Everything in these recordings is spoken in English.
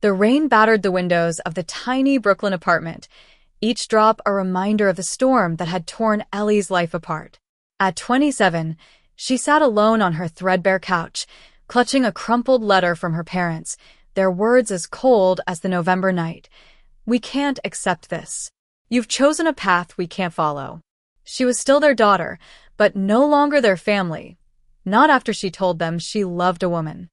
The rain battered the windows of the tiny Brooklyn apartment, each drop a reminder of the storm that had torn Ellie's life apart. At 27, she sat alone on her threadbare couch, clutching a crumpled letter from her parents, their words as cold as the November night. "We can't accept this. You've chosen a path we can't follow." She was still their daughter, but no longer their family. Not after she told them she loved a woman.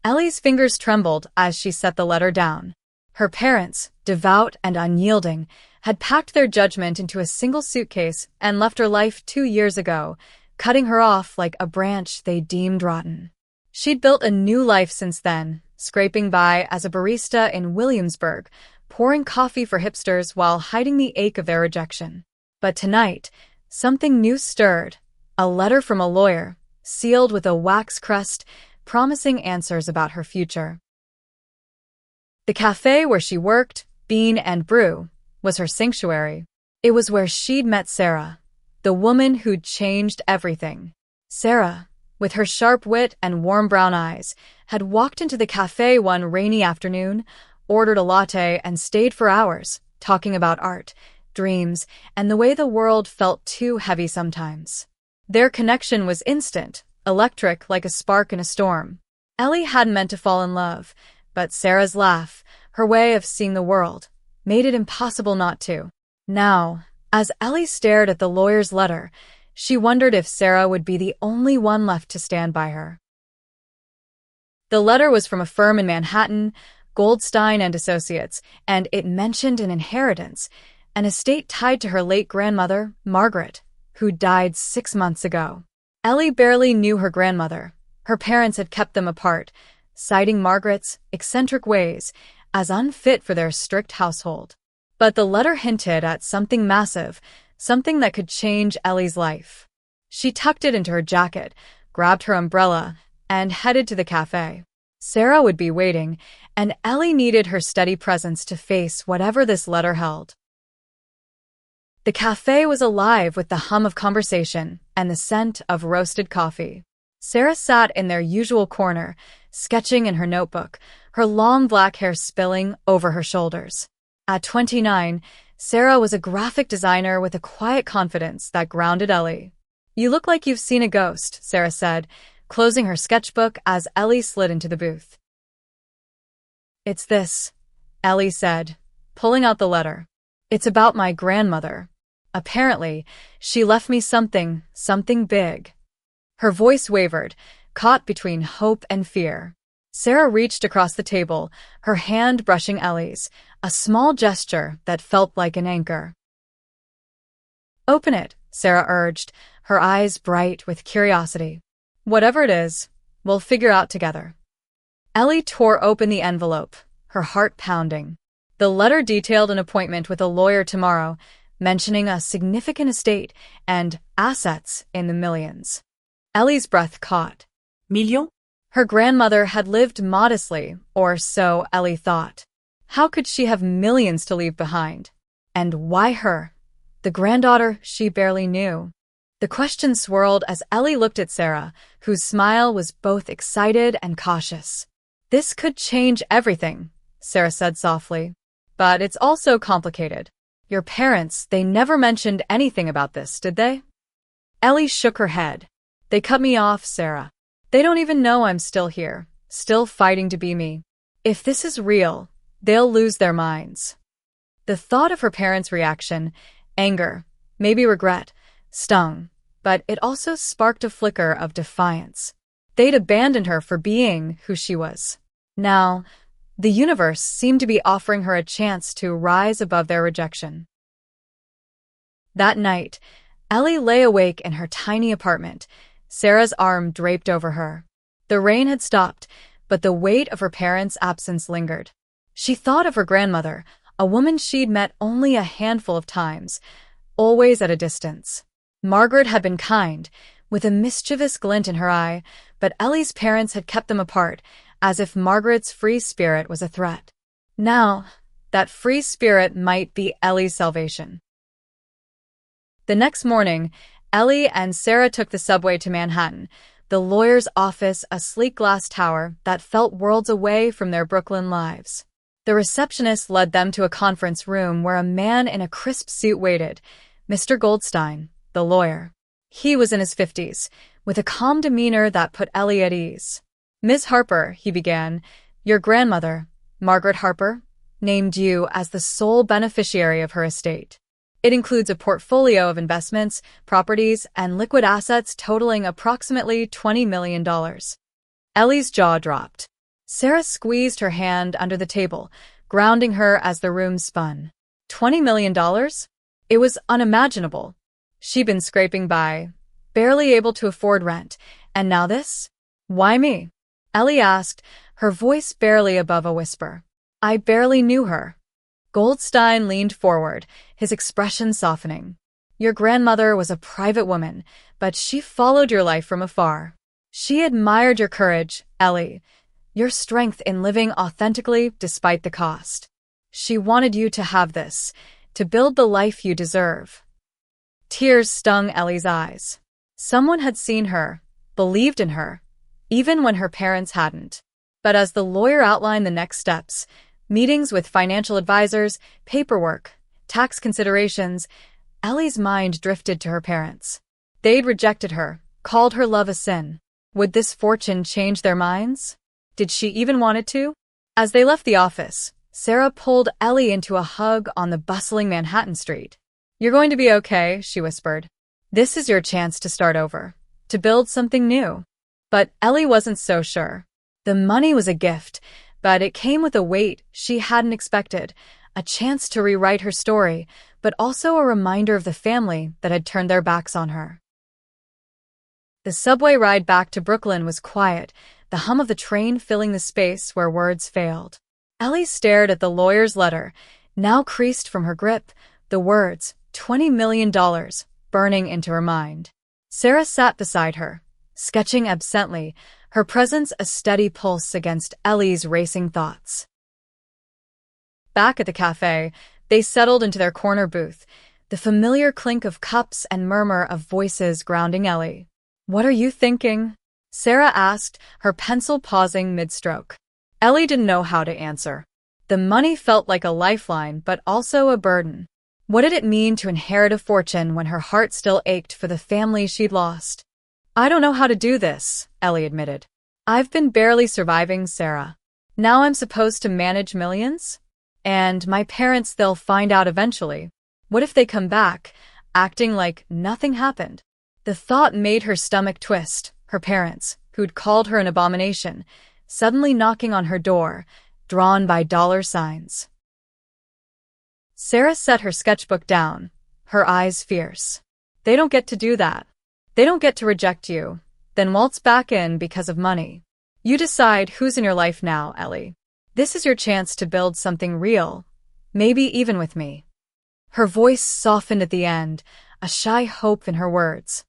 Ellie's fingers trembled as she set the letter down. Her parents, devout and unyielding, had packed their judgment into a single suitcase and left her life 2 years ago, cutting her off like a branch they deemed rotten. She'd built a new life since then, scraping by as a barista in Williamsburg, pouring coffee for hipsters while hiding the ache of their rejection. But tonight, something new stirred. A letter from a lawyer, sealed with a wax crest, promising answers about her future. The cafe where she worked, Bean and Brew, was her sanctuary. It was where she'd met Sarah, the woman who'd changed everything. Sarah, with her sharp wit and warm brown eyes, had walked into the cafe one rainy afternoon, ordered a latte, and stayed for hours, talking about art, dreams, and the way the world felt too heavy sometimes. Their connection was instant, electric like a spark in a storm. Ellie hadn't meant to fall in love, but Sarah's laugh, her way of seeing the world, made it impossible not to. Now, as Ellie stared at the lawyer's letter, she wondered if Sarah would be the only one left to stand by her. The letter was from a firm in Manhattan, Goldstein and Associates, and it mentioned an inheritance, an estate tied to her late grandmother, Margaret, who died 6 months ago. Ellie barely knew her grandmother. Her parents had kept them apart, citing Margaret's eccentric ways as unfit for their strict household. But the letter hinted at something massive, something that could change Ellie's life. She tucked it into her jacket, grabbed her umbrella, and headed to the cafe. Sarah would be waiting, and Ellie needed her steady presence to face whatever this letter held. The cafe was alive with the hum of conversation and the scent of roasted coffee. Sarah sat in their usual corner, sketching in her notebook, her long black hair spilling over her shoulders. At 29, Sarah was a graphic designer with a quiet confidence that grounded Ellie. "You look like you've seen a ghost," Sarah said, closing her sketchbook as Ellie slid into the booth. "It's this," Ellie said, pulling out the letter. "It's about my grandmother. Apparently, she left me something big." Her voice wavered, caught between hope and fear. Sarah reached across the table, her hand brushing Ellie's, a small gesture that felt like an anchor. "Open it," Sarah urged, her eyes bright with curiosity. "Whatever it is, we'll figure out together." Ellie tore open the envelope, her heart pounding. The letter detailed an appointment with a lawyer tomorrow, mentioning a significant estate and assets in the millions. Ellie's breath caught. Millions? Her grandmother had lived modestly, or so Ellie thought. How could she have millions to leave behind? And why her? The granddaughter she barely knew. The question swirled as Ellie looked at Sarah, whose smile was both excited and cautious. "This could change everything," Sarah said softly. "But it's also complicated. Your parents, they never mentioned anything about this, did they?" Ellie shook her head. "They cut me off, Sarah. They don't even know I'm still here, still fighting to be me. If this is real, they'll lose their minds." The thought of her parents' reaction, anger, maybe regret, stung, but it also sparked a flicker of defiance. They'd abandoned her for being who she was. Now, the universe seemed to be offering her a chance to rise above their rejection. That night, Ellie lay awake in her tiny apartment, Sarah's arm draped over her. The rain had stopped, but the weight of her parents' absence lingered. She thought of her grandmother, a woman she'd met only a handful of times, always at a distance. Margaret had been kind, with a mischievous glint in her eye, but Ellie's parents had kept them apart, as if Margaret's free spirit was a threat. Now, that free spirit might be Ellie's salvation. The next morning, Ellie and Sarah took the subway to Manhattan, the lawyer's office a sleek glass tower that felt worlds away from their Brooklyn lives. The receptionist led them to a conference room where a man in a crisp suit waited, Mr. Goldstein, the lawyer. He was in his 50s, with a calm demeanor that put Ellie at ease. "Ms. Harper," he began, "your grandmother, Margaret Harper, named you as the sole beneficiary of her estate. It includes a portfolio of investments, properties, and liquid assets totaling approximately $20 million. Ellie's jaw dropped. Sarah squeezed her hand under the table, grounding her as the room spun. $20 million? It was unimaginable. She'd been scraping by, barely able to afford rent, and now this? Why me? Ellie asked, her voice barely above a whisper. I barely knew her. Goldstein leaned forward, his expression softening. Your grandmother was a private woman, but she followed your life from afar. She admired your courage, Ellie, your strength in living authentically despite the cost. She wanted you to have this, to build the life you deserve. Tears stung Ellie's eyes. Someone had seen her, believed in her, even when her parents hadn't. But as the lawyer outlined the next steps, meetings with financial advisors, paperwork, tax considerations, Ellie's mind drifted to her parents. They'd rejected her, called her love a sin. Would this fortune change their minds? Did she even want it to? As they left the office, Sarah pulled Ellie into a hug on the bustling Manhattan street. You're going to be okay, she whispered. This is your chance to start over, to build something new. But Ellie wasn't so sure. The money was a gift, but it came with a weight she hadn't expected, a chance to rewrite her story, but also a reminder of the family that had turned their backs on her. The subway ride back to Brooklyn was quiet, the hum of the train filling the space where words failed. Ellie stared at the lawyer's letter, now creased from her grip, the words, $20 million, burning into her mind. Sarah sat beside her, sketching absently, her presence a steady pulse against Ellie's racing thoughts. Back at the cafe, they settled into their corner booth, the familiar clink of cups and murmur of voices grounding Ellie. What are you thinking? Sarah asked, her pencil pausing mid-stroke. Ellie didn't know how to answer. The money felt like a lifeline, but also a burden. What did it mean to inherit a fortune when her heart still ached for the family she'd lost? I don't know how to do this, Ellie admitted. I've been barely surviving, Sarah. Now I'm supposed to manage millions? And my parents, they'll find out eventually. What if they come back, acting like nothing happened? The thought made her stomach twist, her parents, who'd called her an abomination, suddenly knocking on her door, drawn by dollar signs. Sarah set her sketchbook down, her eyes fierce. They don't get to do that. They don't get to reject you, then waltz back in because of money. You decide who's in your life now, Ellie. This is your chance to build something real, maybe even with me. Her voice softened at the end, a shy hope in her words.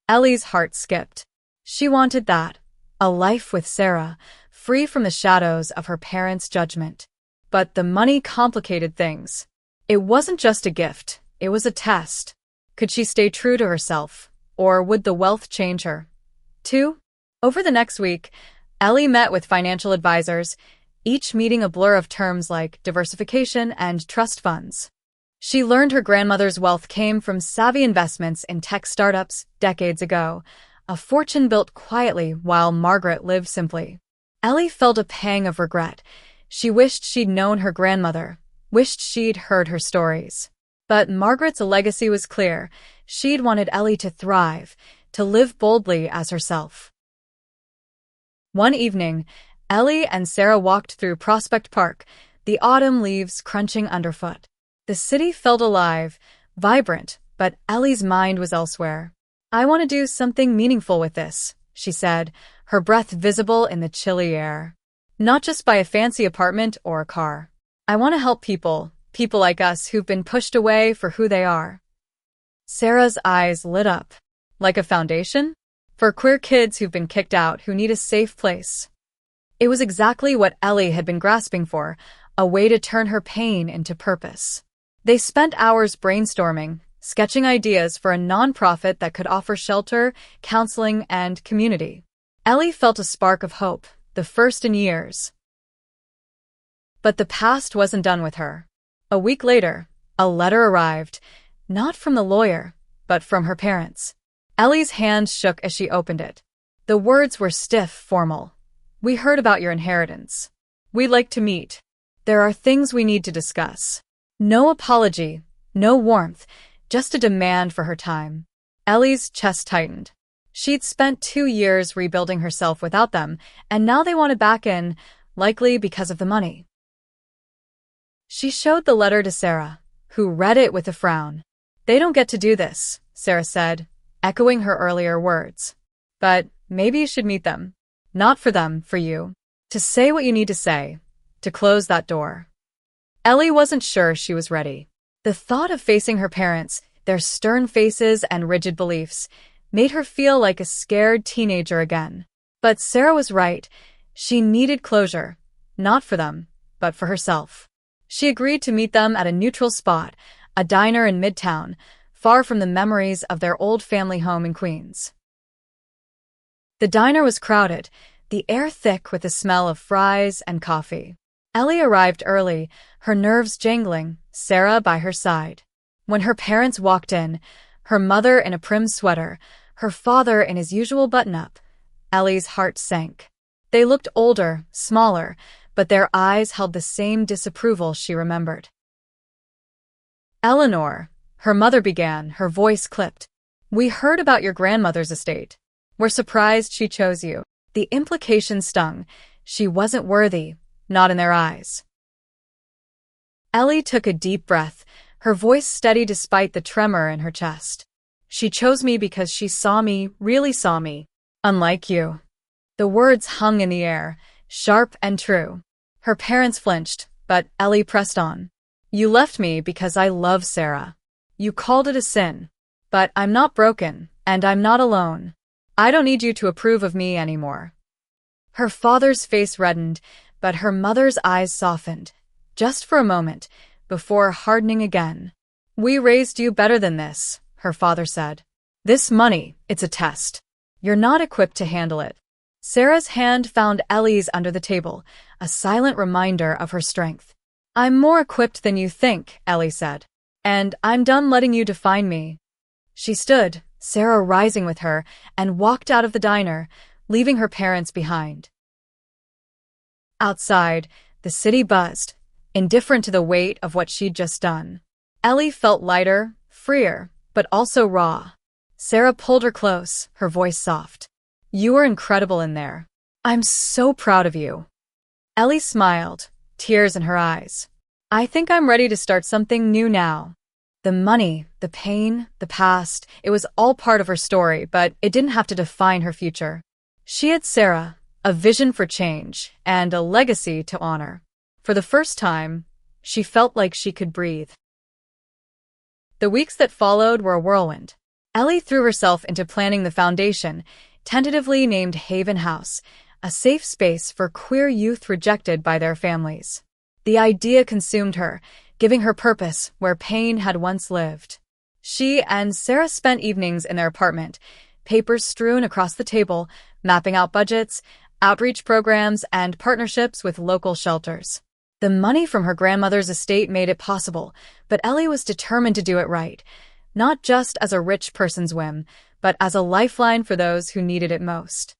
Ellie's heart skipped. She wanted that, a life with Sarah, free from the shadows of her parents' judgment. But the money complicated things. It wasn't just a gift, it was a test. Could she stay true to herself, or would the wealth change her? Two, over the next week, Ellie met with financial advisors, each meeting a blur of terms like diversification and trust funds. She learned her grandmother's wealth came from savvy investments in tech startups decades ago, a fortune built quietly while Margaret lived simply. Ellie felt a pang of regret. She wished she'd known her grandmother, wished she'd heard her stories. But Margaret's legacy was clear. She'd wanted Ellie to thrive, to live boldly as herself. One evening, Ellie and Sarah walked through Prospect Park, the autumn leaves crunching underfoot. The city felt alive, vibrant, but Ellie's mind was elsewhere. I want to do something meaningful with this, she said, her breath visible in the chilly air. Not just buy a fancy apartment or a car. I want to help people like us who've been pushed away for who they are. Sarah's eyes lit up. Like a foundation? For queer kids who've been kicked out, who need a safe place. It was exactly what Ellie had been grasping for, a way to turn her pain into purpose. They spent hours brainstorming, sketching ideas for a nonprofit that could offer shelter, counseling, and community. Ellie felt a spark of hope, the first in years. But the past wasn't done with her. A week later, a letter arrived, not from the lawyer, but from her parents. Ellie's hand shook as she opened it. The words were stiff, formal. "We heard about your inheritance. We'd like to meet. There are things we need to discuss." No apology, no warmth, just a demand for her time. Ellie's chest tightened. She'd spent 2 years rebuilding herself without them, and now they wanted back in, likely because of the money. She showed the letter to Sarah, who read it with a frown. "They don't get to do this," Sarah said, echoing her earlier words. "But maybe you should meet them. Not for them, for you. To say what you need to say. To close that door." Ellie wasn't sure she was ready. The thought of facing her parents, their stern faces and rigid beliefs, made her feel like a scared teenager again. But Sarah was right. She needed closure. Not for them, but for herself. She agreed to meet them at a neutral spot, a diner in Midtown, far from the memories of their old family home in Queens. The diner was crowded, the air thick with the smell of fries and coffee. Ellie arrived early, her nerves jangling, Sarah by her side. When her parents walked in, her mother in a prim sweater, her father in his usual button-up, Ellie's heart sank. They looked older, smaller, but their eyes held the same disapproval she remembered. "Eleanor," her mother began, her voice clipped. "We heard about your grandmother's estate. We're surprised she chose you." The implication stung. She wasn't worthy, not in their eyes. Ellie took a deep breath, her voice steady despite the tremor in her chest. "She chose me because she saw me, really saw me. Unlike you." The words hung in the air, sharp and true. Her parents flinched, but Ellie pressed on. "You left me because I love Sarah. You called it a sin. But I'm not broken, and I'm not alone. I don't need you to approve of me anymore." Her father's face reddened, but her mother's eyes softened, just for a moment, before hardening again. "We raised you better than this," her father said. "This money, it's a test. You're not equipped to handle it." Sarah's hand found Ellie's under the table, a silent reminder of her strength. "I'm more equipped than you think," Ellie said. "And I'm done letting you define me." She stood, Sarah rising with her, and walked out of the diner, leaving her parents behind. Outside, the city buzzed, indifferent to the weight of what she'd just done. Ellie felt lighter, freer, but also raw. Sarah pulled her close, her voice soft. "You were incredible in there. I'm so proud of you." Ellie smiled, tears in her eyes. "I think I'm ready to start something new now." The money, the pain, the past, it was all part of her story, but it didn't have to define her future. She had Sarah, a vision for change, and a legacy to honor. For the first time, she felt like she could breathe. The weeks that followed were a whirlwind. Ellie threw herself into planning the foundation, tentatively named Haven House, a safe space for queer youth rejected by their families. The idea consumed her, giving her purpose where pain had once lived. She and Sarah spent evenings in their apartment, papers strewn across the table, mapping out budgets, outreach programs, and partnerships with local shelters. The money from her grandmother's estate made it possible, but Ellie was determined to do it right, not just as a rich person's whim, but as a lifeline for those who needed it most.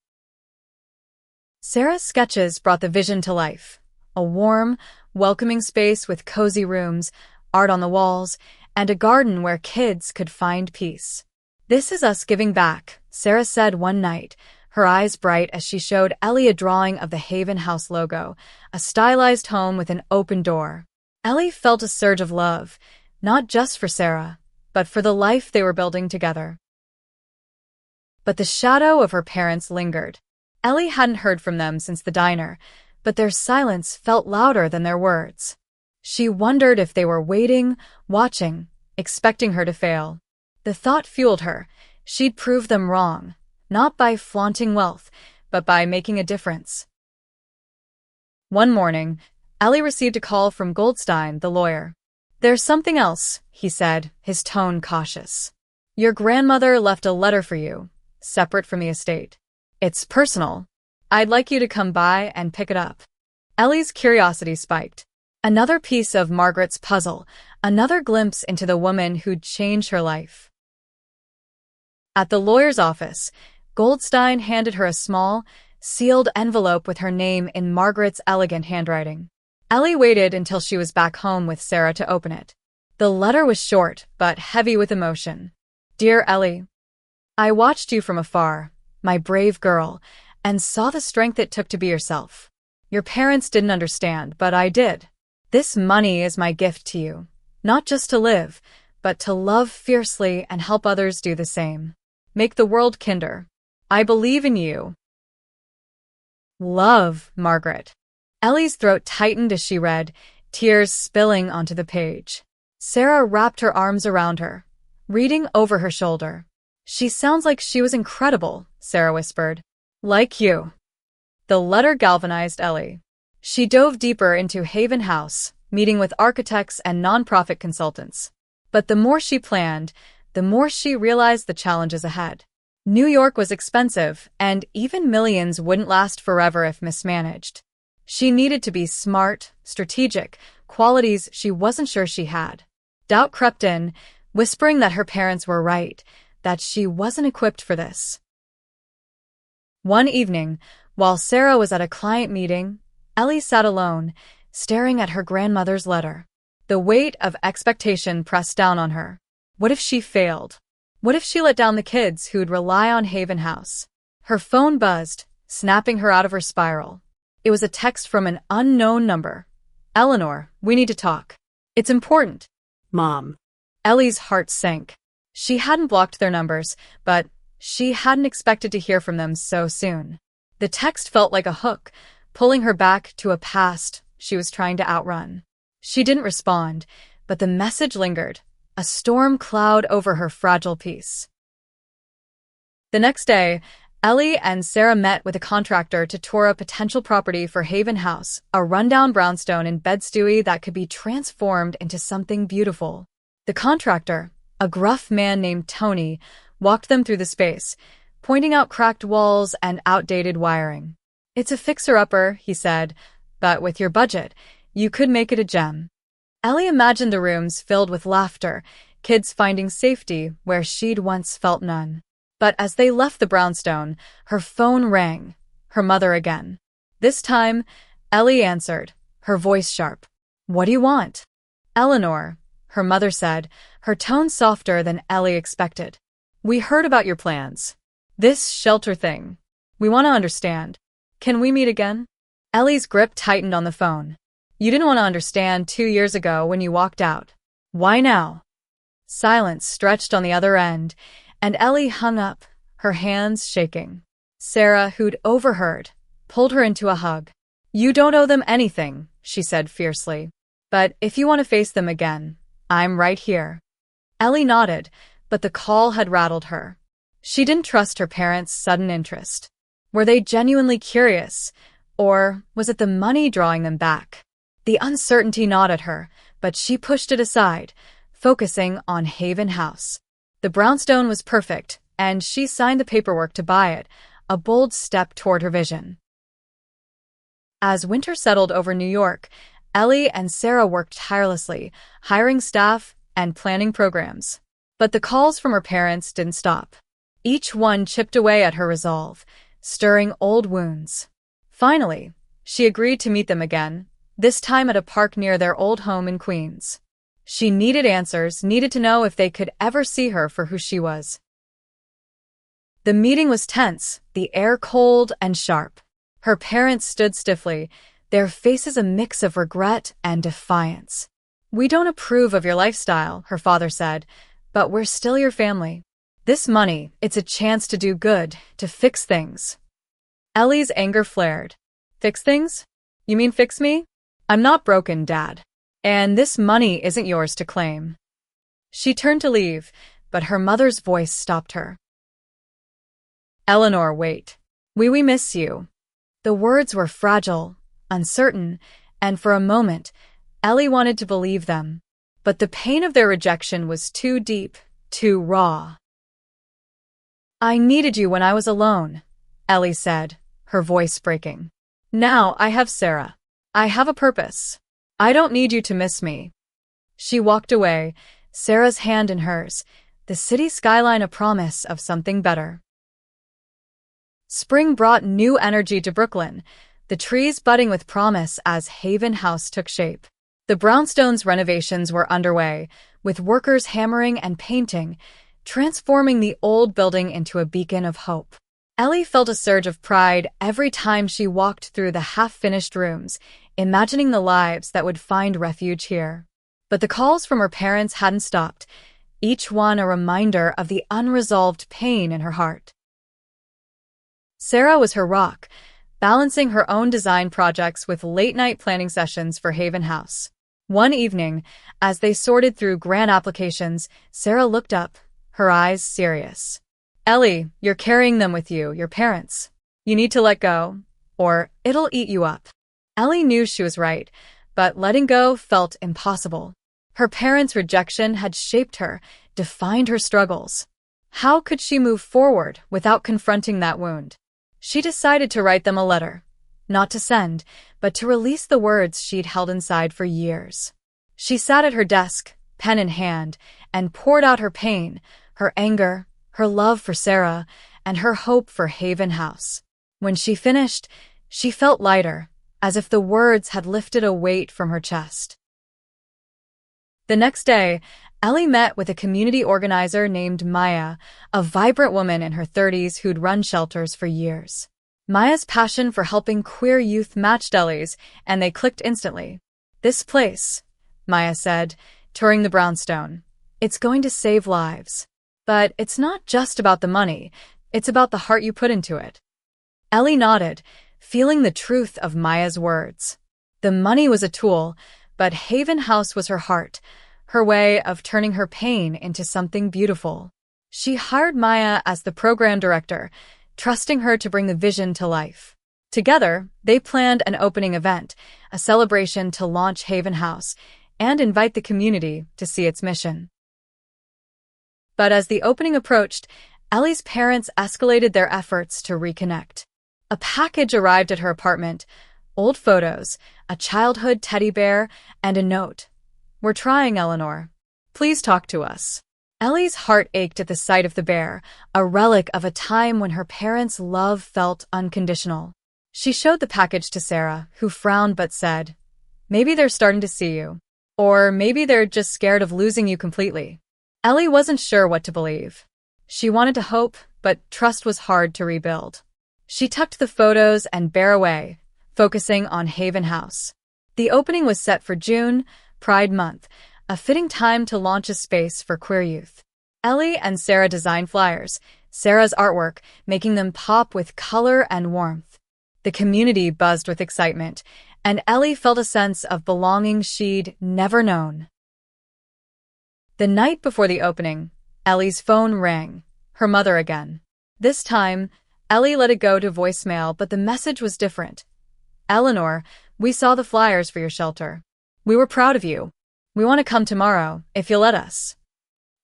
Sarah's sketches brought the vision to life. A warm, welcoming space with cozy rooms, art on the walls, and a garden where kids could find peace. "This is us giving back," Sarah said one night, her eyes bright as she showed Ellie a drawing of the Haven House logo, a stylized home with an open door. Ellie felt a surge of love, not just for Sarah, but for the life they were building together. But the shadow of her parents lingered. Ellie hadn't heard from them since the diner, but their silence felt louder than their words. She wondered if they were waiting, watching, expecting her to fail. The thought fueled her. She'd prove them wrong, not by flaunting wealth, but by making a difference. One morning, Ellie received a call from Goldstein, the lawyer. There's something else, he said, his tone cautious. Your grandmother left a letter for you, separate from the estate. It's personal. I'd like you to come by and pick it up. Ellie's curiosity spiked. Another piece of Margaret's puzzle, another glimpse into the woman who'd changed her life. At the lawyer's office, Goldstein handed her a small, sealed envelope with her name in Margaret's elegant handwriting. Ellie waited until she was back home with Sarah to open it. The letter was short, but heavy with emotion. Dear Ellie, I watched you from afar, my brave girl, and saw the strength it took to be yourself. Your parents didn't understand, but I did. This money is my gift to you, not just to live, but to love fiercely and help others do the same. Make the world kinder. I believe in you. Love, Margaret. Ellie's throat tightened as she read, tears spilling onto the page. Sarah wrapped her arms around her, reading over her shoulder. She sounds like she was incredible, Sarah whispered. Like you. The letter galvanized Ellie. She dove deeper into Haven House, meeting with architects and nonprofit consultants. But the more she planned, the more she realized the challenges ahead. New York was expensive, and even millions wouldn't last forever if mismanaged. She needed to be smart, strategic, qualities she wasn't sure she had. Doubt crept in, whispering that her parents were right, that she wasn't equipped for this. One evening, while Sarah was at a client meeting, Ellie sat alone, staring at her grandmother's letter. The weight of expectation pressed down on her. What if she failed? What if she let down the kids who'd rely on Haven House? Her phone buzzed, snapping her out of her spiral. It was a text from an unknown number. Eleanor, we need to talk. It's important. Mom. Ellie's heart sank. She hadn't blocked their numbers, but she hadn't expected to hear from them so soon. The text felt like a hook, pulling her back to a past she was trying to outrun. She didn't respond, but the message lingered, a storm cloud over her fragile peace. The next day, Ellie and Sarah met with a contractor to tour a potential property for Haven House, a rundown brownstone in Bed-Stuy that could be transformed into something beautiful. The contractor, a gruff man named Tony, walked them through the space, pointing out cracked walls and outdated wiring. It's a fixer-upper, he said, but with your budget, you could make it a gem. Ellie imagined the rooms filled with laughter, kids finding safety where she'd once felt none. But as they left the brownstone, her phone rang, her mother again. This time, Ellie answered, her voice sharp. What do you want? Eleanor, her mother said, her tone softer than Ellie expected. We heard about your plans. This shelter thing. We want to understand. Can we meet again? Ellie's grip tightened on the phone. You didn't want to understand 2 years ago when you walked out. Why now? Silence stretched on the other end, and Ellie hung up, her hands shaking. Sarah, who'd overheard, pulled her into a hug. You don't owe them anything, she said fiercely. But if you want to face them again, I'm right here. Ellie nodded, but the call had rattled her. She didn't trust her parents' sudden interest. Were they genuinely curious, or was it the money drawing them back? The uncertainty gnawed at her, but she pushed it aside, focusing on Haven House. The brownstone was perfect, and she signed the paperwork to buy it, a bold step toward her vision. As winter settled over New York, Ellie and Sarah worked tirelessly, hiring staff and planning programs. But the calls from her parents didn't stop. Each one chipped away at her resolve, stirring old wounds. Finally, she agreed to meet them again, this time at a park near their old home in Queens. She needed answers, needed to know if they could ever see her for who she was. The meeting was tense, the air cold and sharp. Her parents stood stiffly, their faces a mix of regret and defiance. We don't approve of your lifestyle, her father said, but we're still your family. This money, it's a chance to do good, to fix things. Ellie's anger flared. Fix things? You mean fix me? I'm not broken, Dad. And this money isn't yours to claim. She turned to leave, but her mother's voice stopped her. Eleanor, wait. We miss you. The words were fragile, uncertain, and for a moment, Ellie wanted to believe them. but the pain of their rejection was too deep, too raw. "I needed you when I was alone," Ellie said, her voice breaking. "Now I have Sarah. I have a purpose. I don't need you to miss me." She walked away, Sarah's hand in hers, the city skyline a promise of something better. Spring brought new energy to Brooklyn, the trees budding with promise as Haven House took shape. The brownstones' renovations were underway, with workers hammering and painting, transforming the old building into a beacon of hope. Ellie felt a surge of pride every time she walked through the half-finished rooms, imagining the lives that would find refuge here. But the calls from her parents hadn't stopped, each one a reminder of the unresolved pain in her heart. Sarah was her rock, balancing her own design projects with late-night planning sessions for Haven House. One evening, as they sorted through grant applications, Sarah looked up, her eyes serious. "Ellie, you're carrying them with you, your parents. You need to let go, or it'll eat you up." Ellie knew she was right, but letting go felt impossible. Her parents' rejection had shaped her, defined her struggles. How could she move forward without confronting that wound? She decided to write them a letter, not to send, but to release the words she'd held inside for years. She sat at her desk, pen in hand, and poured out her pain, her anger, her love for Sarah, and her hope for Haven House. When she finished, she felt lighter, as if the words had lifted a weight from her chest. The next day, Ellie met with a community organizer named Maya, a vibrant woman in her 30s who'd run shelters for years. Maya's passion for helping queer youth matched Ellie's, and they clicked instantly. "This place," Maya said, touring the brownstone, "it's going to save lives. But it's not just about the money, it's about the heart you put into it." Ellie nodded, feeling the truth of Maya's words. The money was a tool, but Haven House was her heart, her way of turning her pain into something beautiful. She hired Maya as the program director, trusting her to bring the vision to life. Together, they planned an opening event, a celebration to launch Haven House, and invite the community to see its mission. But as the opening approached, Ellie's parents escalated their efforts to reconnect. A package arrived at her apartment, old photos, a childhood teddy bear, and a note. "We're trying, Eleanor. Please talk to us." Ellie's heart ached at the sight of the bear, a relic of a time when her parents' love felt unconditional. She showed the package to Sarah, who frowned but said, "Maybe they're starting to see you. Or maybe they're just scared of losing you completely." Ellie wasn't sure what to believe. She wanted to hope, but trust was hard to rebuild. She tucked the photos and bear away, focusing on Haven House. The opening was set for June, Pride Month, a fitting time to launch a space for queer youth. Ellie and Sarah designed flyers, Sarah's artwork making them pop with color and warmth. The community buzzed with excitement, and Ellie felt a sense of belonging she'd never known. The night before the opening, Ellie's phone rang, her mother again. This time, Ellie let it go to voicemail, but the message was different. "Eleanor, we saw the flyers for your shelter. We were proud of you. We want to come tomorrow, if you'll let us."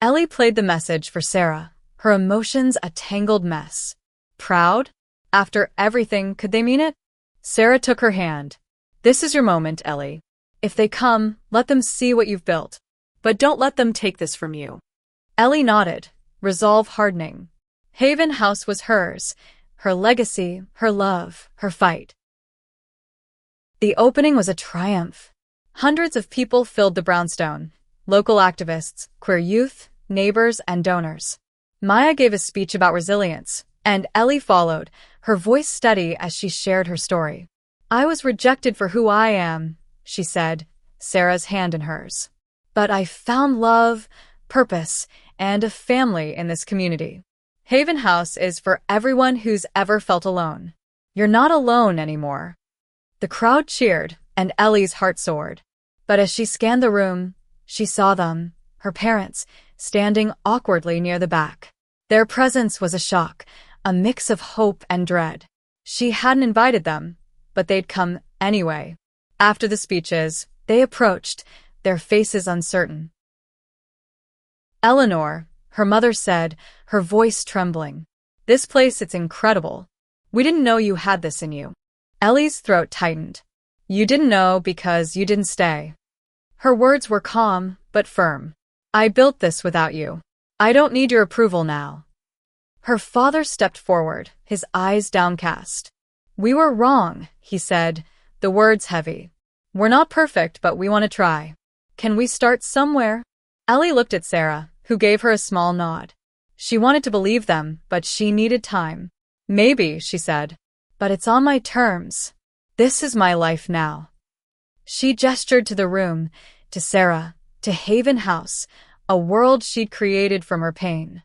Ellie played the message for Sarah, her emotions a tangled mess. Proud? After everything, could they mean it? Sarah took her hand. "This is your moment, Ellie. If they come, let them see what you've built. But don't let them take this from you." Ellie nodded, resolve hardening. Haven House was hers, her legacy, her love, her fight. The opening was a triumph. Hundreds of people filled the brownstone, local activists, queer youth, neighbors, and donors. Maya gave a speech about resilience, and Ellie followed, her voice steady as she shared her story. "I was rejected for who I am," she said, Sarah's hand in hers. "But I found love, purpose, and a family in this community. Haven House is for everyone who's ever felt alone. You're not alone anymore." The crowd cheered, and Ellie's heart soared. But as she scanned the room, she saw them, her parents, standing awkwardly near the back. Their presence was a shock, a mix of hope and dread. She hadn't invited them, but they'd come anyway. After the speeches, they approached, their faces uncertain. "Eleanor," her mother said, her voice trembling. "This place, it's incredible. We didn't know you had this in you." Ellie's throat tightened. "You didn't know because you didn't stay." Her words were calm, but firm. "I built this without you. I don't need your approval now." Her father stepped forward, his eyes downcast. "We were wrong," he said, the words heavy. "We're not perfect, but we want to try. Can we start somewhere?" Ellie looked at Sarah, who gave her a small nod. She wanted to believe them, but she needed time. "Maybe," she said, "but it's on my terms. This is my life now." She gestured to the room, to Sarah, to Haven House, a world she'd created from her pain.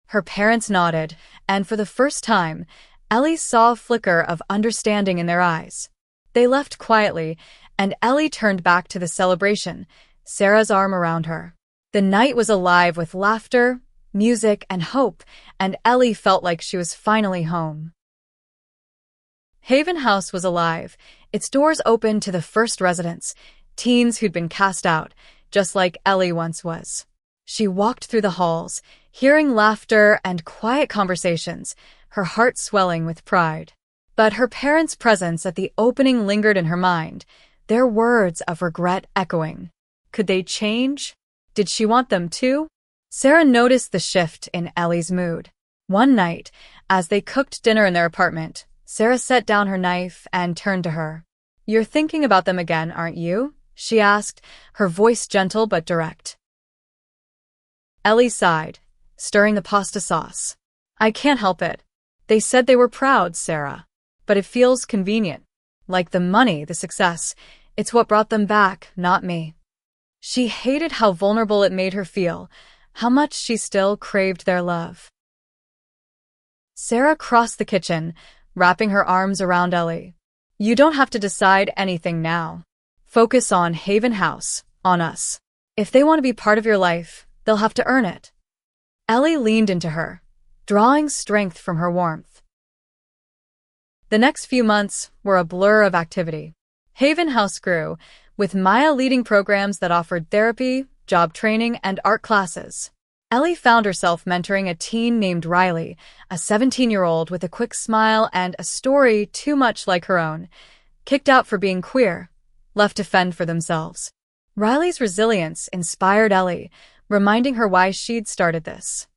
Her parents nodded, and for the first time, Ellie saw a flicker of understanding in their eyes. They left quietly, and Ellie turned back to the celebration, Sarah's arm around her. The night was alive with laughter, music, and hope, and Ellie felt like she was finally home. Haven House was alive, its doors open to the first residents, teens who'd been cast out, just like Ellie once was. She walked through the halls, hearing laughter and quiet conversations, her heart swelling with pride. But her parents' presence at the opening lingered in her mind, their words of regret echoing. Could they change? Did she want them to? Sarah noticed the shift in Ellie's mood. One night, as they cooked dinner in their apartment, Sarah set down her knife and turned to her. "You're thinking about them again, aren't you?" she asked, her voice gentle but direct. Ellie sighed, stirring the pasta sauce. "I can't help it. They said they were proud, Sarah. But it feels convenient. Like the money, the success. It's what brought them back, not me." She hated how vulnerable it made her feel, how much she still craved their love. Sarah crossed the kitchen, wrapping her arms around Ellie. "You don't have to decide anything now. Focus on Haven House, on us. If they want to be part of your life, they'll have to earn it." Ellie leaned into her, drawing strength from her warmth. The next few months were a blur of activity. Haven House grew, with Maya leading programs that offered therapy, job training, and art classes. Ellie found herself mentoring a teen named Riley, a 17-year-old with a quick smile and a story too much like her own, kicked out for being queer, left to fend for themselves. Riley's resilience inspired Ellie, reminding her why she'd started this.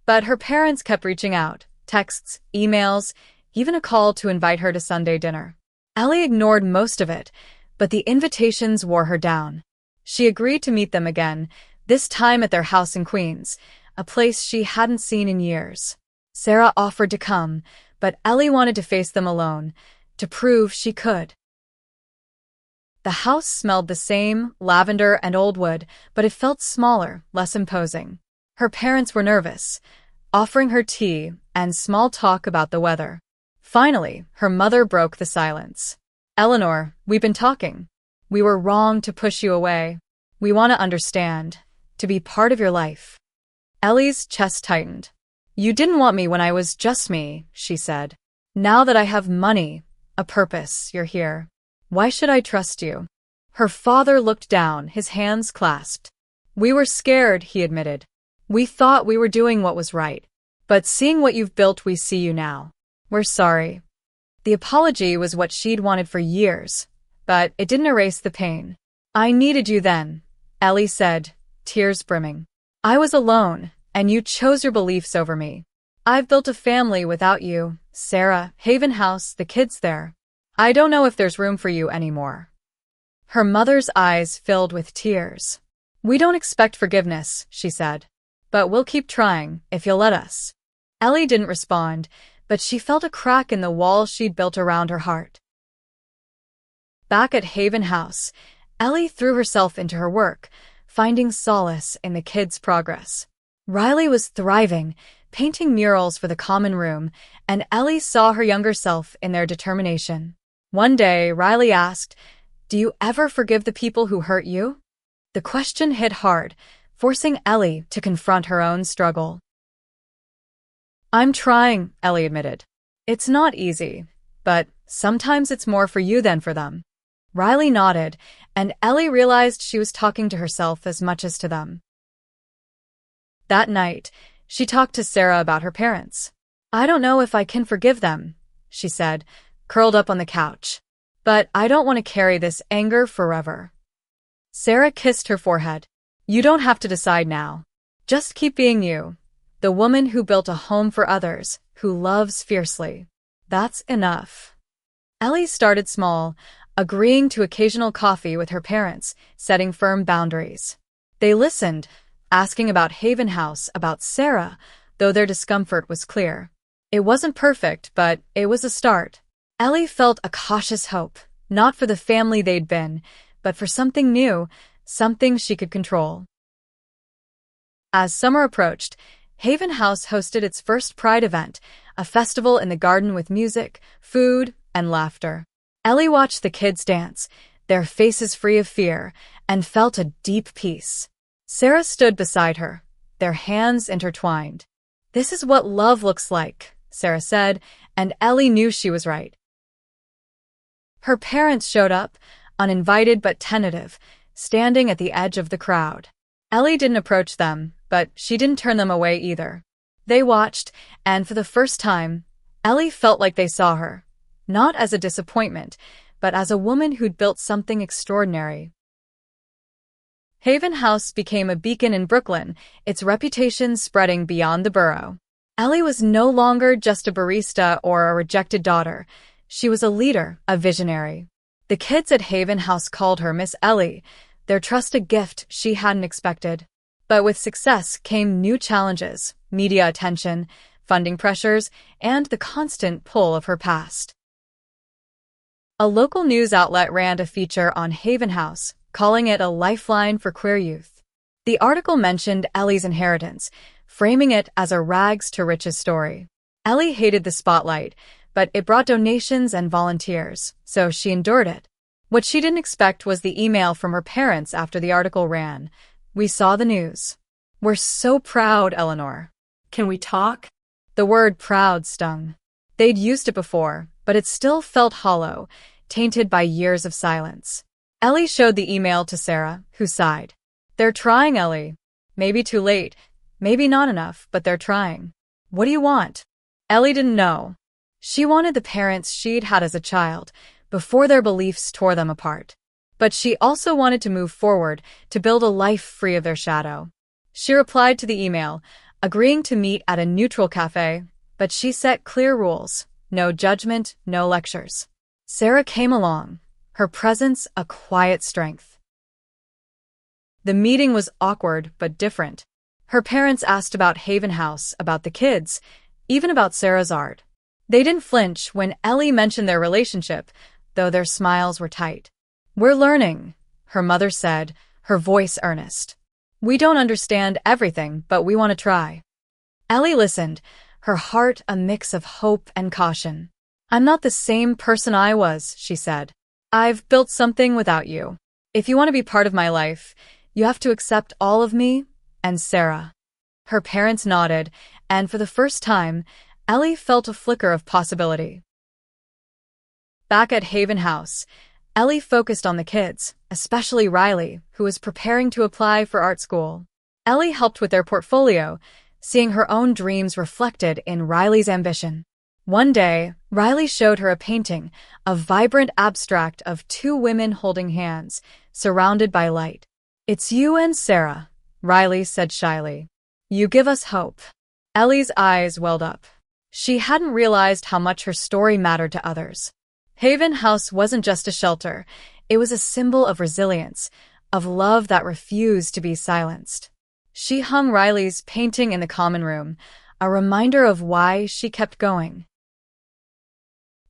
But her parents kept reaching out, texts, emails, even a call to invite her to Sunday dinner. Ellie ignored most of it, but the invitations wore her down. She agreed to meet them again, this time at their house in Queens, a place she hadn't seen in years. Sarah offered to come, but Ellie wanted to face them alone, to prove she could. The house smelled the same, lavender and old wood, but it felt smaller, less imposing. Her parents were nervous, offering her tea and small talk about the weather. Finally, her mother broke the silence. "Eleanor, we've been talking. We were wrong to push you away. We want to understand, to be part of your life." Ellie's chest tightened. "You didn't want me when I was just me," she said. "Now that I have money, a purpose, you're here. Why should I trust you?" Her father looked down, his hands clasped. "We were scared," he admitted. "We thought we were doing what was right. But seeing what you've built, we see you now. We're sorry." The apology was what she'd wanted for years, but it didn't erase the pain. "I needed you then," Ellie said, tears brimming. "I was alone, and you chose your beliefs over me. I've built a family without you, Sarah, Haven House, the kids there. I don't know if there's room for you anymore." Her mother's eyes filled with tears. "We don't expect forgiveness," she said, "but we'll keep trying, if you'll let us." Ellie didn't respond, but she felt a crack in the wall she'd built around her heart. Back at Haven House, Ellie threw herself into her work, finding solace in the kids' progress. Riley was thriving, painting murals for the common room, and Ellie saw her younger self in their determination. One day, Riley asked, "Do you ever forgive the people who hurt you?" The question hit hard, forcing Ellie to confront her own struggle. "I'm trying," Ellie admitted. "It's not easy, but sometimes it's more for you than for them." Riley nodded, and Ellie realized she was talking to herself as much as to them. That night, she talked to Sarah about her parents. "I don't know if I can forgive them," she said, curled up on the couch. "But I don't want to carry this anger forever." Sarah kissed her forehead. "You don't have to decide now. Just keep being you, the woman who built a home for others, who loves fiercely. That's enough." Ellie started small, agreeing to occasional coffee with her parents, setting firm boundaries. They listened, asking about Haven House, about Sarah, though their discomfort was clear. It wasn't perfect, but it was a start. Ellie felt a cautious hope, not for the family they'd been, but for something new, something she could control. As summer approached, Haven House hosted its first Pride event, a festival in the garden with music, food, and laughter. Ellie watched the kids dance, their faces free of fear, and felt a deep peace. Sarah stood beside her, their hands intertwined. "This is what love looks like," Sarah said, and Ellie knew she was right. Her parents showed up, uninvited but tentative, standing at the edge of the crowd. Ellie didn't approach them, but she didn't turn them away either. They watched, and for the first time, Ellie felt like they saw her, not as a disappointment, but as a woman who'd built something extraordinary. Haven House became a beacon in Brooklyn, its reputation spreading beyond the borough. Ellie was no longer just a barista or a rejected daughter. She was a leader, a visionary. The kids at Haven House called her Miss Ellie, their trust a gift she hadn't expected. But with success came new challenges, media attention, funding pressures, and the constant pull of her past. A local news outlet ran a feature on Haven House, calling it a lifeline for queer youth. The article mentioned Ellie's inheritance, framing it as a rags-to-riches story. Ellie hated the spotlight, but it brought donations and volunteers, so she endured it. What she didn't expect was the email from her parents after the article ran. "We saw the news. We're so proud, Eleanor. Can we talk?" The word proud stung. They'd used it before, but it still felt hollow, tainted by years of silence. Ellie showed the email to Sarah, who sighed. "They're trying, Ellie. Maybe too late, maybe not enough, but they're trying. What do you want?" Ellie didn't know. She wanted the parents she'd had as a child, before their beliefs tore them apart. But she also wanted to move forward, to build a life free of their shadow. She replied to the email, agreeing to meet at a neutral cafe, but she set clear rules: no judgment, no lectures. Sarah came along, her presence a quiet strength. The meeting was awkward but different. Her parents asked about Haven House, about the kids, even about Sarah's art. They didn't flinch when Ellie mentioned their relationship, though their smiles were tight. "We're learning," her mother said, her voice earnest. "We don't understand everything, but we want to try." Ellie listened, her heart a mix of hope and caution. "I'm not the same person I was," she said. "I've built something without you. If you want to be part of my life, you have to accept all of me and Sarah." Her parents nodded, and for the first time, Ellie felt a flicker of possibility. Back at Haven House, Ellie focused on the kids, especially Riley, who was preparing to apply for art school. Ellie helped with their portfolio, seeing her own dreams reflected in Riley's ambition. One day, Riley showed her a painting, a vibrant abstract of two women holding hands, surrounded by light. "It's you and Sarah," Riley said shyly. "You give us hope." Ellie's eyes welled up. She hadn't realized how much her story mattered to others. Haven House wasn't just a shelter, it was a symbol of resilience, of love that refused to be silenced. She hung Riley's painting in the common room, a reminder of why she kept going.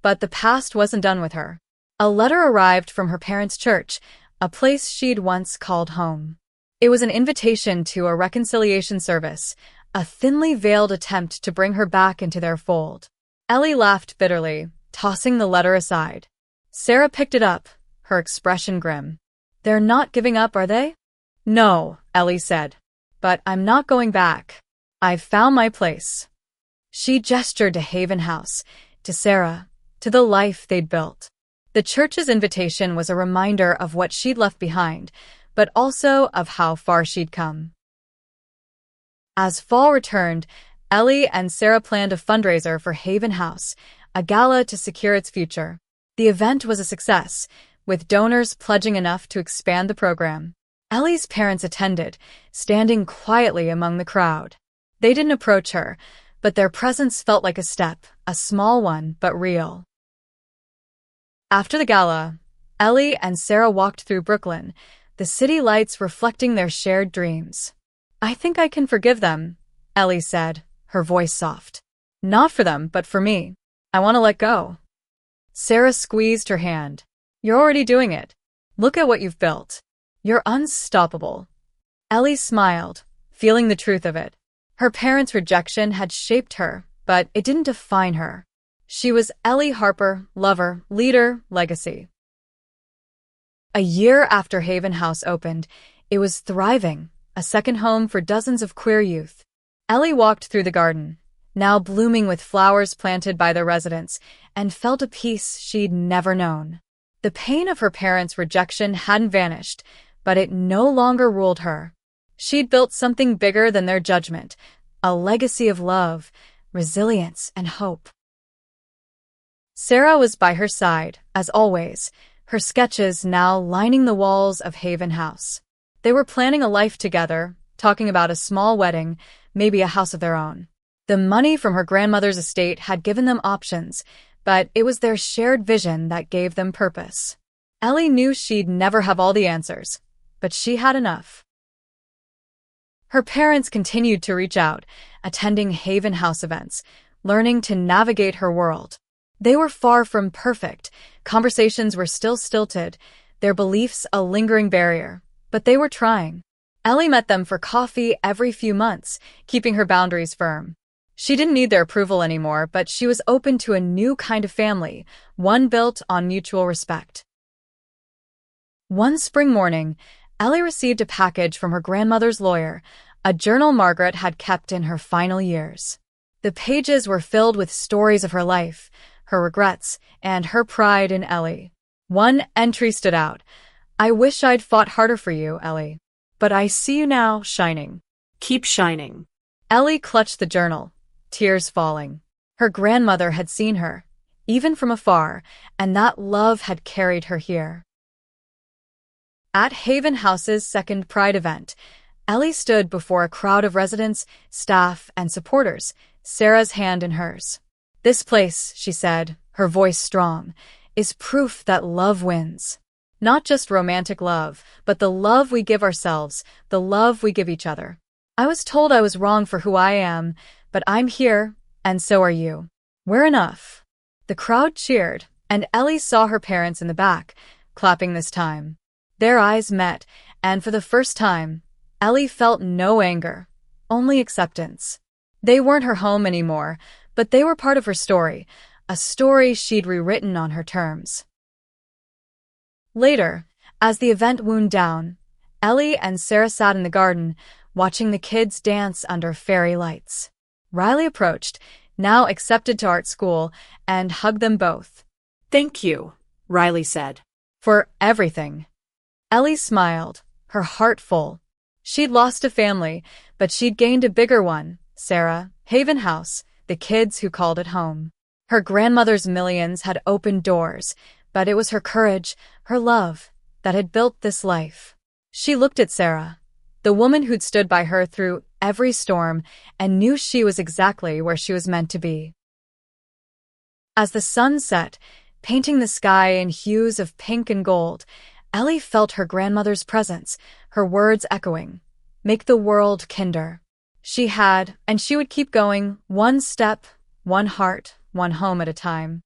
But the past wasn't done with her. A letter arrived from her parents' church, a place she'd once called home. It was an invitation to a reconciliation service, a thinly veiled attempt to bring her back into their fold. Ellie laughed bitterly, tossing the letter aside. Sarah picked it up, her expression grim. "They're not giving up, are they?" "No," Ellie said. "But I'm not going back. I've found my place." She gestured to Haven House, to Sarah, to the life they'd built. The church's invitation was a reminder of what she'd left behind, but also of how far she'd come. As fall returned, Ellie and Sarah planned a fundraiser for Haven House, a gala to secure its future. The event was a success, with donors pledging enough to expand the program. Ellie's parents attended, standing quietly among the crowd. They didn't approach her, but their presence felt like a step, a small one but real. After the gala, Ellie and Sarah walked through Brooklyn, the city lights reflecting their shared dreams. "I think I can forgive them," Ellie said, her voice soft. "Not for them, but for me. I want to let go." Sarah squeezed her hand. "You're already doing it. Look at what you've built. You're unstoppable." Ellie smiled, feeling the truth of it. Her parents' rejection had shaped her, but it didn't define her. She was Ellie Harper, lover, leader, legacy. A year after Haven House opened, it was thriving, a second home for dozens of queer youth. Ellie walked through the garden, now blooming with flowers planted by the residents, and felt a peace she'd never known. The pain of her parents' rejection hadn't vanished, but it no longer ruled her. She'd built something bigger than their judgment, a legacy of love, resilience, and hope. Sarah was by her side, as always, her sketches now lining the walls of Haven House. They were planning a life together, talking about a small wedding, maybe a house of their own. The money from her grandmother's estate had given them options, but it was their shared vision that gave them purpose. Ellie knew she'd never have all the answers, but she had enough. Her parents continued to reach out, attending Haven House events, learning to navigate her world. They were far from perfect, conversations were still stilted, their beliefs a lingering barrier, but they were trying. Ellie met them for coffee every few months, keeping her boundaries firm. She didn't need their approval anymore, but she was open to a new kind of family, one built on mutual respect. One spring morning, Ellie received a package from her grandmother's lawyer, a journal Margaret had kept in her final years. The pages were filled with stories of her life, her regrets, and her pride in Ellie. One entry stood out. "I wish I'd fought harder for you, Ellie. But I see you now, shining. Keep shining." Ellie clutched the journal, tears falling. Her grandmother had seen her, even from afar, and that love had carried her here. At Haven House's second Pride event, Ellie stood before a crowd of residents, staff, and supporters, Sarah's hand in hers. "This place," she said, her voice strong, "is proof that love wins. Not just romantic love, but the love we give ourselves, the love we give each other. I was told I was wrong for who I am, but I'm here, and so are you. We're enough." The crowd cheered, and Ellie saw her parents in the back, clapping this time. Their eyes met, and for the first time, Ellie felt no anger, only acceptance. They weren't her home anymore, but they were part of her story, a story she'd rewritten on her terms. Later, as the event wound down, Ellie and Sarah sat in the garden, watching the kids dance under fairy lights. Riley approached, now accepted to art school, and hugged them both. "Thank you," Riley said. "For everything." Ellie smiled, her heart full. She'd lost a family, but she'd gained a bigger one, Sarah, Haven House, the kids who called it home. Her grandmother's millions had opened doors, but it was her courage, her love, that had built this life. She looked at Sarah, the woman who'd stood by her through every storm, and knew she was exactly where she was meant to be. As the sun set, painting the sky in hues of pink and gold, Ellie felt her grandmother's presence, her words echoing, "Make the world kinder." She had, and she would keep going, one step, one heart, one home at a time.